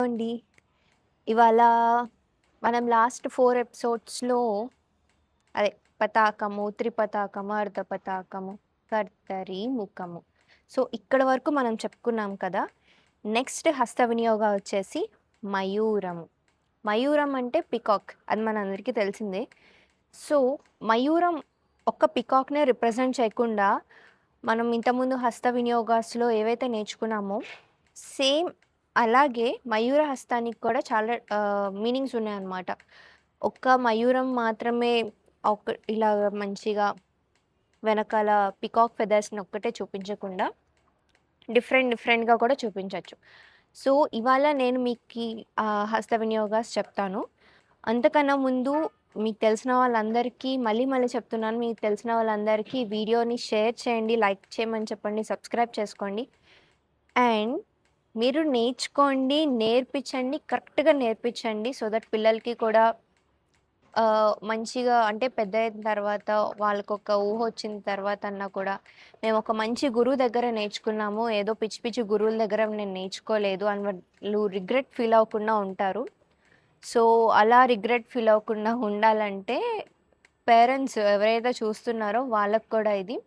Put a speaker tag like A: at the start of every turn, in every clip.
A: అండి. ఇవాళ మనం లాస్ట్ 4 ఎపిసోడ్స్‌లో అదే పతాకము, త్రిపతాకము, అర్ధపతాకము, కర్తరి, ముఖము. సో, ఇక్కడి వరకు మనం చెప్పుకున్నాం కదా! నెక్స్ట్ హస్త వినియోగ వచ్చేసి మయూరము. మయూరం అంటే పికాక్. అది మనందరికీ తెలిసిందే. సో, మయూరం ఒక్క పికాక్‌నే రిప్రజెంట్ చేయకుండా మనం ఇంతకుముందు హస్త వినియోగాస్‌లో ఏవైతే నేర్చుకున్నామో సేమ్ అలాగే మయూర హస్తానికి కూడా చాలా మీనింగ్స్ ఉన్నాయన్నమాట. ఒక్క మయూరం మాత్రమే ఇలాగ మంచిగా వెనకాల పికాక్ ఫెదర్స్‌ని ఒక్కటే చూపించకుండా డిఫరెంట్‌గా కూడా చూపించొచ్చు. సో, ఇవాళ నేను మీకి హస్త వినియోగాస్ చెప్తాను. అంతకన్నా ముందు మీకు తెలిసిన వాళ్ళందరికీ మళ్ళీ చెప్తున్నాను. మీకు తెలిసిన వాళ్ళందరికీ ఈ వీడియోని షేర్ చేయండి, లైక్ చేయమని చెప్పండి, సబ్స్క్రైబ్ చేసుకోండి. అండ్ మీరు నేర్చుకోండి, నేర్పించండి, కరెక్ట్‌గా నేర్పించండి. సో దట్ పిల్లలకి కూడా మంచిగా అంటే పెద్దయిన తర్వాత వాళ్ళకొక ఊహొచ్చిన తర్వాతన్నా కూడా మేమొక మంచి గురువు దగ్గర నేర్చుకున్నాము. ఏదో పిచ్చి గురువుల దగ్గర నేను నేర్చుకోలేదు అని వాళ్ళు రిగ్రెట్ ఫీల్ అవ్వకుండా ఉంటారు. సో, అలా రిగ్రెట్ ఫీల్ అవ్వకుండా ఉండాలంటే పేరెంట్స్ ఎవరైతే చూస్తున్నారో వాళ్ళకి కూడా ఇది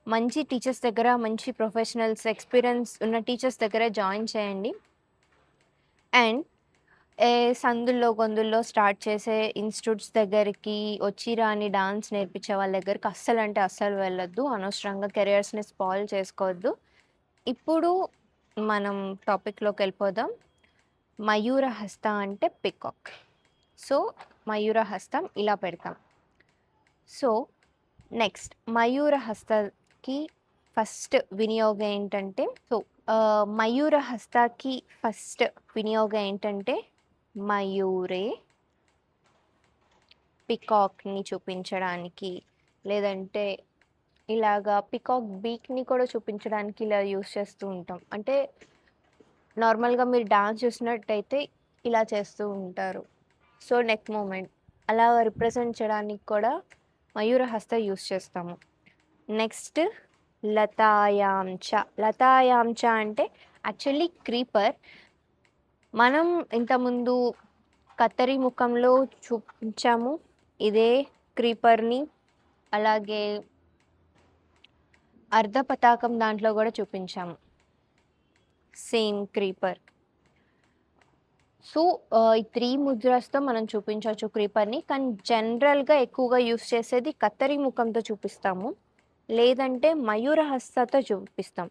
A: మంచి టీచర్స్ దగ్గర, మంచి ప్రొఫెషనల్స్, ఎక్స్‌పీరియన్స్ ఉన్న టీచర్స్ దగ్గరే జాయిన్ చేయండి. అండ్ సందుల్లో, గొందుల్లో స్టార్ట్ చేసే ఇన్‌స్టిట్యూట్స్ దగ్గరికి వచ్చి రాని డాన్స్ నేర్పించే వాళ్ళ దగ్గరికి అస్సలంటే అస్సలు వెళ్ళొద్దు. అనవసరంగా కెరియర్స్‌ని స్పాయిల్ చేసుకోవద్దు. ఇప్పుడు మనం టాపిక్‌లోకెళ్ళిపోదాం. మయూరహస్త అంటే పికాక్. సో, మయూరహస్తం ఇలా పెడతాం. సో, నెక్స్ట్ మయూరహస్తకి ఫస్ట్ వినియోగం ఏంటంటే మయూరహస్తకి ఫస్ట్ వినియోగం ఏంటంటే మయూరే పికాక్‌ని చూపించడానికి, లేదంటే ఇలాగా పికాక్ బీక్‌ని కూడా చూపించడానికి ఇలా యూజ్ చేస్తూ ఉంటాం. అంటే నార్మల్‌గా మీరు డాన్స్ చూసినట్టయితే ఇలా చేస్తూ ఉంటారు. సో, నెక్ మూవ్‌మెంట్ అలా రిప్రజెంట్ చేయడానికి కూడా మయూరహస్త యూజ్ చేస్తాము. నెక్స్ట్ లతాయాంచ. లతాయాంచ అంటే యాక్చువల్లీ క్రీపర్. మనం ఇంతకుముందు కత్తరి ముఖంలో చూపించాము. ఇదే క్రీపర్‌ని. అలాగే అర్ధపతాకం దాంట్లో గూడా చూపించాము. Same creeper. సో, ఈ 3 ముద్రస్‌తో మనం చూపించొచ్చు క్రీపర్‌ని. కానీ జనరల్‌గా ఎక్కువగా యూజ్ చేసేది కత్తరి ముఖంతో చూపిస్తాము. లేదంటే మయూరహస్తతో చూపిస్తాం.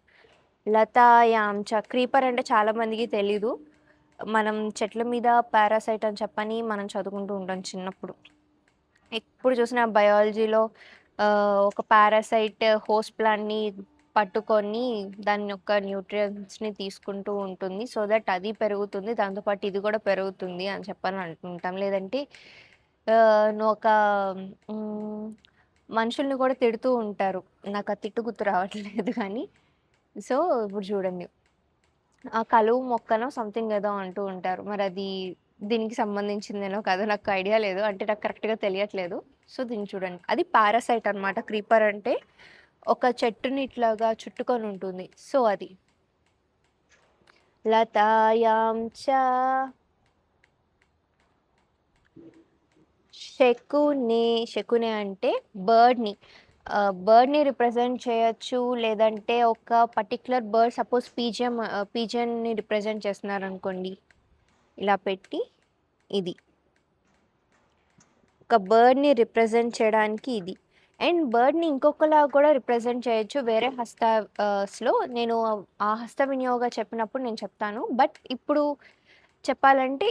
A: లతాయాంచ క్రీపర్ అంటే చాలామందికి తెలీదు. మనం చెట్ల మీద పారాసైట్ అని చెప్పని మనం చదువుకుంటూ ఉంటాం చిన్నప్పుడు. ఎప్పుడు చూసినా బయాలజీలో ఒక పారాసైట్ హోస్ట్ ప్లాంట్‌ని పట్టుకొని దాని యొక్క న్యూట్రియంట్స్‌ని తీసుకుంటూ ఉంటుంది. సో దట్ అది పెరుగుతుంది. దాంతో పాటు ఇది కూడా పెరుగుతుంది అని చెప్పని అంటుంటాం. లేదంటే నువ్వొక హ్మ్, మనుషుల్ని కూడా తిడుతూ ఉంటారు. నాకు ఆ తిట్టు గుర్తు రావట్లేదు కానీ. సో, ఇప్పుడు చూడండి. ఆ కలువ మొక్కనో సంథింగ్ ఏదో అంటూ ఉంటారు. మరది దీనికి సంబంధించిందేనో కాదో నాకు ఐడియా లేదు. అంటే నాకు కరెక్ట్‌గా తెలియట్లేదు. సో, దీన్ని చూడండి. అది పారాసైట్ అనమాట. క్రీపర్ అంటే ఒక చెట్టుని ఇట్లాగా చుట్టుకొని ఉంటుంది. సో, అది. లతాయాం చ శకునే. శకునే అంటే బర్డ్‌ని. బర్డ్‌ని రిప్రజెంట్ చేయొచ్చు. లేదంటే ఒక పర్టిక్యులర్ బర్డ్ సపోజ్ పీజియన్‌ని రిప్రజెంట్ చేస్తున్నారనుకోండి. ఇలా పెట్టి ఇది. ఒక బర్డ్‌ని రిప్రజెంట్ చేయడానికి ఇది. అండ్ బర్డ్‌ని ఇంకొకలా కూడా రిప్రజెంట్ చేయొచ్చు వేరే స్‌లో. నేను ఆ హస్త వినియోగ చెప్పినప్పుడు నేను చెప్తాను. బట్ ఇప్పుడు చెప్పాలంటే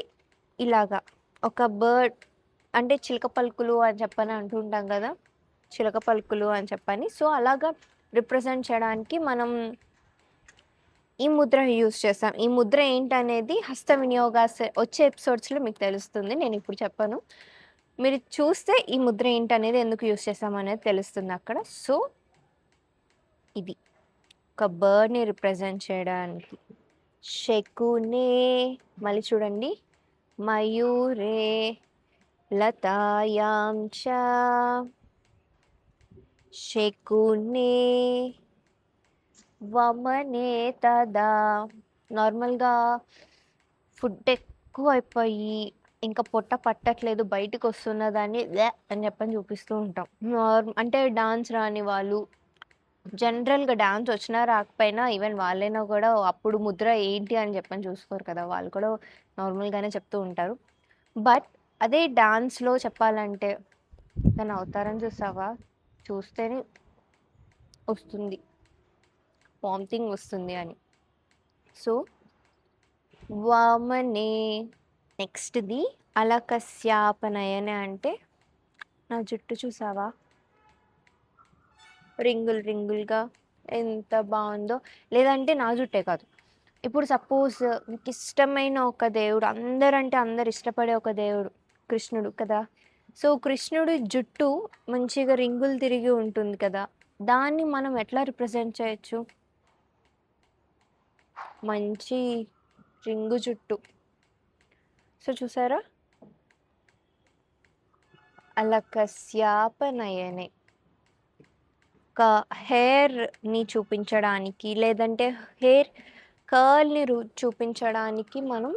A: ఇలాగా. ఒక బర్డ్ అంటే చిలక పలుకులు అని చెప్పని అంటూ ఉంటాం గదా! చిలక పలుకులు అని చెప్పని. సో, అలాగా రిప్రజెంట్ చేయడానికి మనం ఈ ముద్ర యూజ్ చేస్తాం. ఈ ముద్ర ఏంటనేది హస్త వినియోగాస్ వచ్చే ఎపిసోడ్స్‌లో మీకు తెలుస్తుంది. నేనిప్పుడు చెప్పను. మీరు చూస్తే ఈ ముద్ర ఏంటనేది ఎందుకు యూజ్ చేస్తామనేది తెలుస్తుందక్కడ. సో, ఇది. ఒక బర్డ్‌ని రిప్రజెంట్ చేయడానికి. శకునే మళ్ళీ చూడండి. మయూరే లతాయాం చ శకునే వమనే తదా. నార్మల్‌గా ఫుడ్ ఎక్కువైపోయి ఇంకా పొట్ట పట్టట్లేదు బయటికొస్తున్నదాన్ని "వ్య" అని చెప్పని చూపిస్తూ ఉంటాం. అంటే డాన్స్ రాని వాళ్ళు జనరల్‌గా డాన్స్ వచ్చినా రాకపోయినా ఈవెన్ వాళ్ళైనా గూడా అప్పుడు ముద్ర ఏంటి అని చెప్పని చూసుకోరు కదా! వాళ్ళు కూడా నార్మల్‌గానే చెప్తూ ఉంటారు. బట్ అదే డాన్స్‌లో చెప్పాలంటే తన అవతారం చూసావా? చూస్తేనే వస్తుంది. వామిటింగ్ వస్తుంది అని. సో, వామనే నెక్స్ట్‌ది అలకస్యాపనయన అంటే నా జుట్టు చూసావా? రింగులు రింగులుగా ఎంత బావుందో. లేదంటే నా జుట్టే కాదు. ఇప్పుడు సపోజ్ మీకిష్టమైన ఒక దేవుడు అందరంటే అందరు ఇష్టపడే ఒక దేవుడు కృష్ణుడు కదా! సో, కృష్ణుడి జుట్టు మంచిగా రింగులు తిరిగి ఉంటుంది కదా! దాన్ని మనం ఎట్లా రిప్రజెంట్ చేయొచ్చు? మంచి రింగు జుట్టు. సో, చూసారా? అలకస్యాపనయనే. ఒక హెయిర్‌ని చూపించడానికి లేదంటే హెయిర్ కర్ల్‌ని చూపించడానికి మనం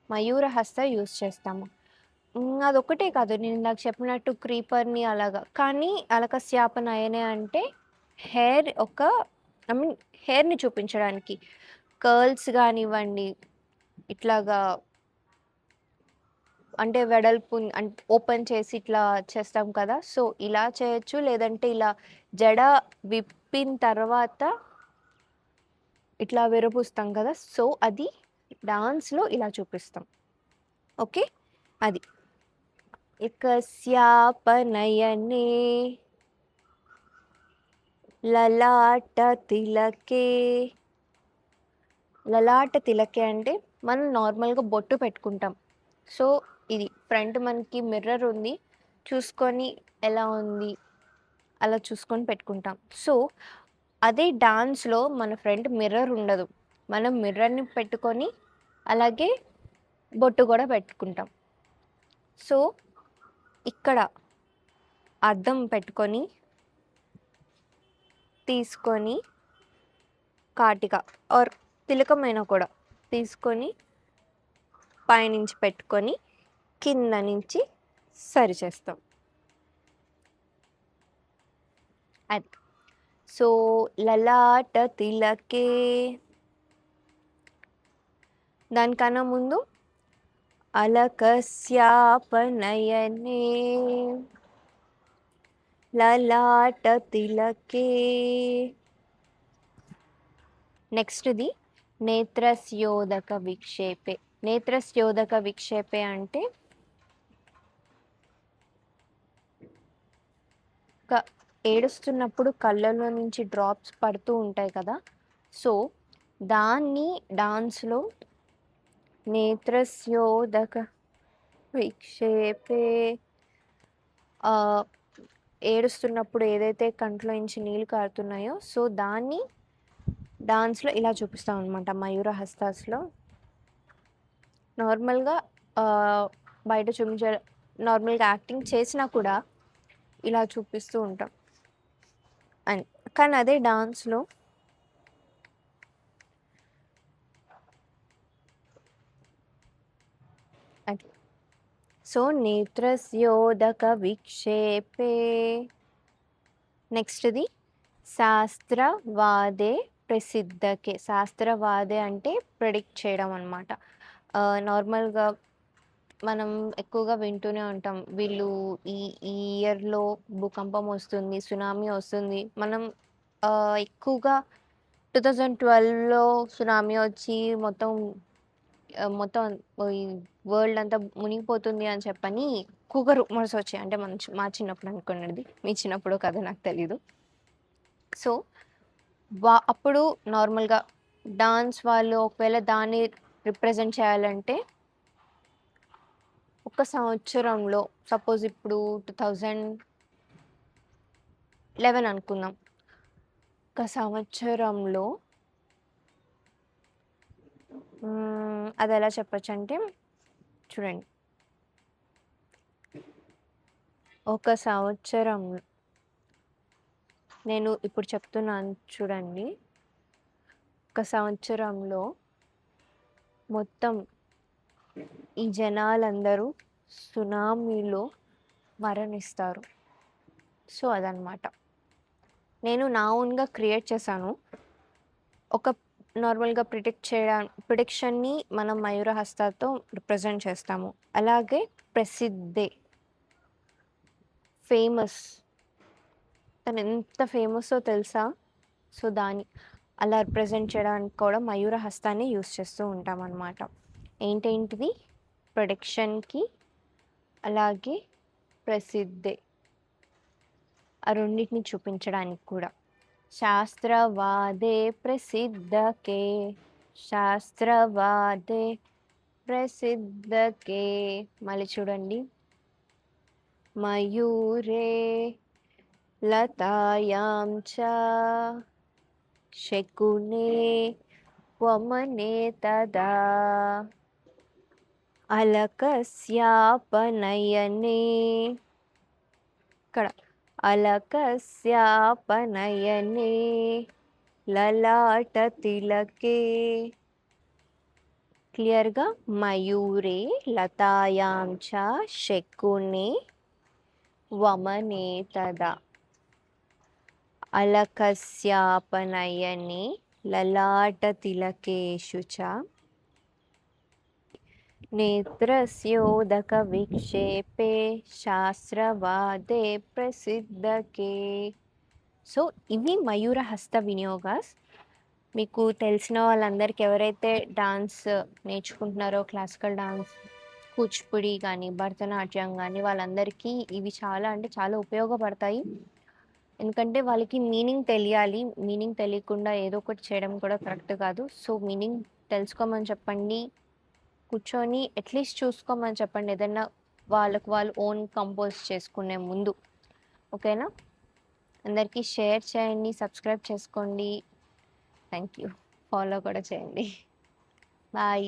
A: మయూరహస్త యూజ్ చేస్తాము. అదొక్కటే కాదు నేను ఇందాక చెప్పినట్టు క్రీపర్‌ని అలాగా. కానీ అలకస్యాపనయనే అంటే హెయిర్ ఒక ఐ మీన్ హెయిర్‌ని చూపించడానికి. కర్ల్స్ గానివ్వండి, ఇట్లాగా అంటే వెడల్పు ఓపెన్ చేసి ఇట్లా చేస్తాం కదా! సో, ఇలా చేయొచ్చు. లేదంటే ఇలా జడ విప్పిన తర్వాత ఇట్లా విరబూస్తాం కదా! సో, అది డాన్స్‌లో ఇలా చూపిస్తాం. ఓకే. అది. ఎకస్యాపనయనే లలాట తిలకే. లలాట తిలకే అంటే మనం నార్మల్‌గా బొట్టు పెట్టుకుంటాం. సో, ఇది ఫ్రంట్ మనకి మిర్రర్ ఉంది. చూసుకొని ఎలా ఉంది అలా చూసుకొని పెట్టుకుంటాం. సో, అదే డాన్స్‌లో మన ఫ్రంట్ మిర్రర్ ఉండదు. మనం మిర్రర్‌ని పెట్టుకొని అలాగే బొట్టు గూడా పెట్టుకుంటాం. సో, ఇక్కడ అద్దం పెట్టుకొని, తీసుకొని కాటిక ఆర్ తిలకమైనా కూడా తీసుకొని పైనుంచి పెట్టుకొని కింద నుంచి సరిచేస్తాం. అది. సో, లలాట తిలకే దానికన్నా ముందు అలకస్యాపనయనే లలాట తిలకే. నెక్స్ట్‌ది నేత్రస్యోదక విక్షేపే. నేత్రస్యోదక విక్షేపే అంటే ఏడుస్తున్నప్పుడు కళ్ళలో నుంచి డ్రాప్స్ పడుతూ ఉంటాయి కదా! సో, దాన్ని డాన్స్‌లో నేత్రస్యోదక విక్షేపే ఆహ్, ఏడుస్తున్నప్పుడు ఏదైతే కంట్లో నుంచి నీళ్ళు కారుతున్నాయో సో, దాన్ని డాన్స్‌లో ఇలా చూపిస్తామనమాట మయూరహస్తాస్‌లో. నార్మల్‌గా బయట నార్మల్‌గా యాక్టింగ్ చేసినా కూడా ఇలా చూపిస్తూ ఉంటాం. అని. కానీ అదే డాన్స్‌లో అది. సో, నేత్రస్యోదక విక్షేపే. నెక్స్ట్‌ది శాస్త్రవాదే ప్రసిద్ధకే. శాస్త్రవాదే అంటే ప్రెడిక్ట్ చేయడం అనమాట. నార్మల్‌గా మనం ఎక్కువగా వింటూనే ఉంటాం. వీళ్ళు ఈ ఈ ఇయర్‌లో భూకంపం వస్తుంది, సునామీ వస్తుంది. మనం ఎక్కువగా 2012లో సునామీ వచ్చి మొత్తం ఈ వరల్డ్ అంతా మునిగిపోతుంది అని చెప్పని ఎక్కువగా రూమర్స్ వచ్చాయి. అంటే మా చిన్నప్పుడు అనుకున్నది. మీ చిన్నప్పుడో కాదో నాకు తెలీదు. సో, అప్పుడు నార్మల్‌గా డాన్స్ వాళ్ళు ఒకవేళ దాన్ని రిప్రజెంట్ చేయాలంటే ఒక సంవత్సరంలో సపోజ్ ఇప్పుడు 2011 అనుకుందాం. ఒక సంవత్సరంలో అదెలా చెప్పొచ్చంటే చూడండి. ఒక సంవత్సరం నేను ఇప్పుడు చెప్తున్నాను చూడండి. ఒక సంవత్సరంలో మొత్తం ఈ జనాలందరూ సునామీలో మరణిస్తారు. సో అదనమాట. నేను నా ఓన్‌గా క్రియేట్ చేశాను. ఒక నార్మల్‌గా ప్రిడిక్షన్‌ని మనం మయూరహస్తతో రిప్రజెంట్ చేస్తాము. అలాగే ప్రసిద్ధే ఫేమస్. తనెంత ఫేమస్సో తెలుసా? సో దాన్ని అలా రిప్రజెంట్ చేయడానికి కూడా మయూరహస్తాన్ని యూజ్ చేస్తూ ఉంటామన్నమాట. ఏంటేంటిది? ప్రొడిక్షన్‌కి అలాగే ప్రసిద్ధే. ఆ రెండిటిని చూపించడానికి కూడా. శాస్త్రవాదే ప్రసిద్ధకే శాస్త్రవాదే ప్రసిద్ధకే. మళ్ళీ చూడండి. మయూరే లతాయాం చ శకునే వమనే తదా అలకస్యాపనయనే. ఇక్కడ అలకస్యాపనయనే లలాట తిలకే. క్లియర్‌గా మయూరే లతాయాం చ శకునే వమనే తదా అలకస్యాపనయనే లలాట తిలకేషు చ నేత్రస్యోదక విక్షేపే శాస్త్రవాదే ప్రసిద్ధకే. సో ఇవి మయూరహస్త వినియోగాస్. మీకు తెలిసిన వాళ్ళందరికీ ఎవరైతే డాన్స్ నేర్చుకుంటున్నారో క్లాసికల్ డాన్స్, కూచిపూడి కానీ భరతనాట్యం కానీ వాళ్ళందరికీ ఇవి చాలా అంటే చాలా ఉపయోగపడతాయి. ఎందుకంటే వాళ్ళకి మీనింగ్ తెలియాలి. మీనింగ్ తెలియకుండా ఏదో ఒకటి చేయడం కూడా కరెక్ట్ కాదు. సో మీనింగ్ తెలుసుకోమని చెప్పండి. కూర్చొని అట్లీస్ట్ చూసుకోమని చెప్పండి ఏదన్నా వాళ్ళకు వాళ్ళు ఓన్ కంపోజ్ చేసుకునే ముందు. ఓకేనా? అందరికీ షేర్ చేయండి, సబ్స్క్రైబ్ చేసుకోండి. Thank you. ఫాలో కూడా చేయండి. బాయ్.